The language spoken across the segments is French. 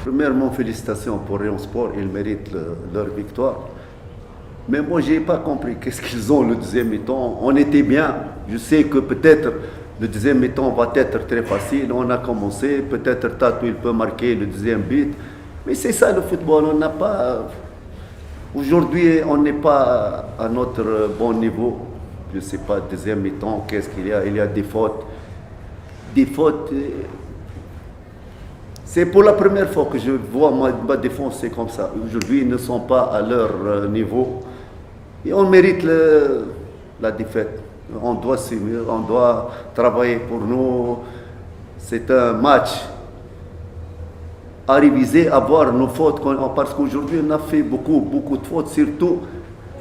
Premièrement, félicitations pour Rayon Sport, ils méritent leur victoire. Mais moi, je n'ai pas compris qu'est-ce qu'ils ont le deuxième mi-temps. On était bien. Je sais que peut-être le deuxième mi-temps va être très facile. On a commencé. Peut-être Tatou, il peut marquer le deuxième but. Mais c'est ça le football. On n'a pas. Aujourd'hui, on n'est pas à notre bon niveau. Je ne sais pas, deuxième mi-temps, qu'est-ce qu'il y a? Il y a des fautes. Des fautes. C'est pour la première fois que je vois ma défense, c'est comme ça. Aujourd'hui, ils ne sont pas à leur niveau. Et on mérite la défaite. On doit s'aimer, on doit travailler pour nous. C'est un match à réviser, à voir nos fautes. Parce qu'aujourd'hui, on a fait beaucoup de fautes. Surtout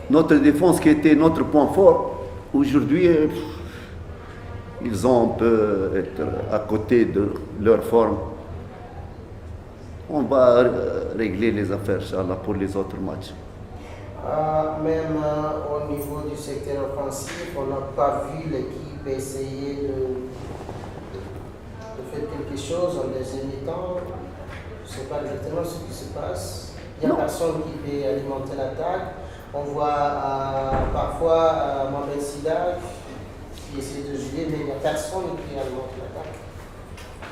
notre défense qui était notre point fort. Aujourd'hui, ils ont un peu être à côté de leur forme. On va régler les affaires, Inch'Allah, pour les autres matchs. Même au niveau du secteur offensif, on n'a pas vu l'équipe essayer de faire quelque chose en deuxième mi-temps. Je ne sais pas exactement ce qui se passe. Il n'y a personne qui peut alimenter l'attaque. On voit parfois Mohamed Sida qui essaie de jouer, mais il n'y a personne qui alimente l'attaque.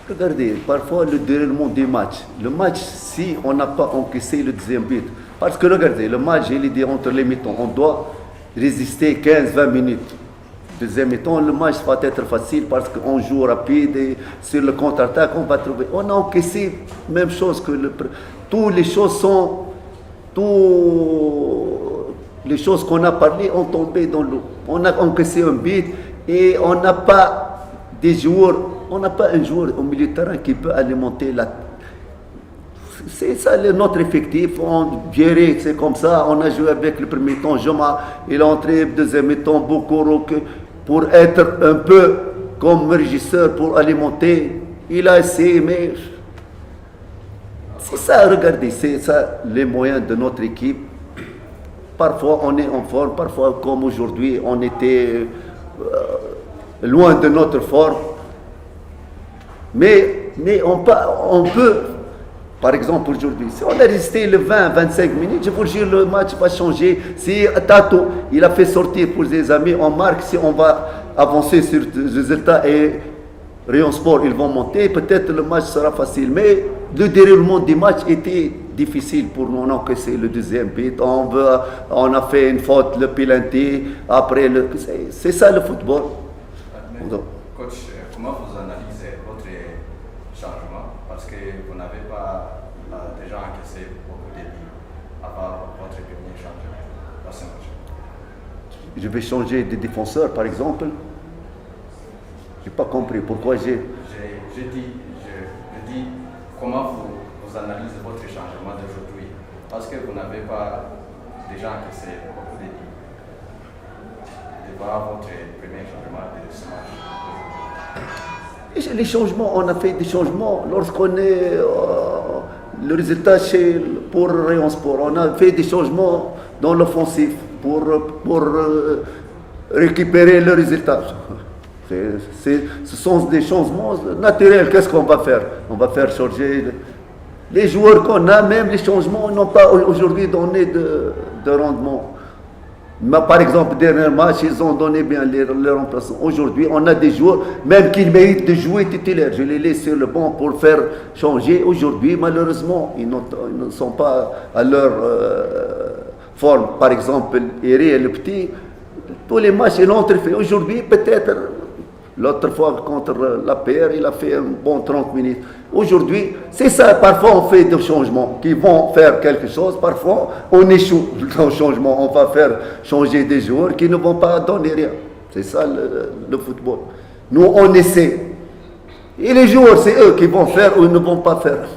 Regardez, parfois le déroulement des matchs. Le match, si on n'a pas encaissé le deuxième but, parce que regardez, le match, il est dit entre les mi-temps, on doit résister 15-20 minutes. Deuxième mi-temps, le match va être facile parce qu'on joue rapide et sur le contre-attaque, on va trouver. On a encaissé même chose que toutes les choses les choses qu'on a parlé ont tombé dans l'eau. On a encaissé un but et on n'a pas des joueurs. On n'a pas un joueur au milieu de terrain qui peut alimenter la. C'est ça notre effectif. On gérait, c'est comme ça. On a joué avec le premier temps. Joma, il est entré deuxième temps, Bokoro, pour être un peu comme régisseur, pour alimenter. Il a essayé, mais c'est ça, regardez, c'est ça les moyens de notre équipe. Parfois on est en forme, parfois comme aujourd'hui, on était loin de notre forme. Mais on peut, par exemple aujourd'hui, si on a résisté le 20-25 minutes, je vous jure, le match va changer. Si Tato, il a fait sortir pour ses amis, on marque, si on va avancer sur le résultat et Rayon Sport, ils vont monter, peut-être le match sera facile. Mais le déroulement du match était difficile pour nous. On a encaissé le deuxième but, on a fait une faute, le penalty, après c'est ça le football. Coach, comment vous analysez votre changement? Parce que vous n'avez pas déjà encaissé beaucoup de buts avant votre premier changement dans ce match. Je vais changer de défenseur, par exemple. Je n'ai pas compris pourquoi Je dis comment vous analysez votre changement d'aujourd'hui? Parce que vous n'avez pas déjà encaissé beaucoup de buts devant votre premier changement de ce match. Et les changements, on a fait des changements lorsqu'on est le résultat pour Rayon Sport. On a fait des changements dans l'offensif pour récupérer le résultat. Ce sont des changements naturels. Qu'est-ce qu'on va faire? On va faire changer les joueurs qu'on a, même les changements n'ont pas aujourd'hui donné de rendement. Mais par exemple, dernier match, ils ont donné bien les remplaçants. Aujourd'hui, on a des joueurs, même qui méritent de jouer titulaire. Je les laisse sur le banc pour faire changer. Aujourd'hui, malheureusement, ils ne sont pas à leur forme. Par exemple, Eri et le petit, tous les matchs, ils l'ont fait. Aujourd'hui, peut-être, l'autre fois contre la PR, il a fait un bon 30 minutes. Aujourd'hui, c'est ça, parfois on fait des changements qui vont faire quelque chose, parfois on échoue dans le changement, on va faire changer des joueurs qui ne vont pas donner rien. C'est ça le football. Nous, on essaie. Et les joueurs, c'est eux qui vont faire ou ils ne vont pas faire.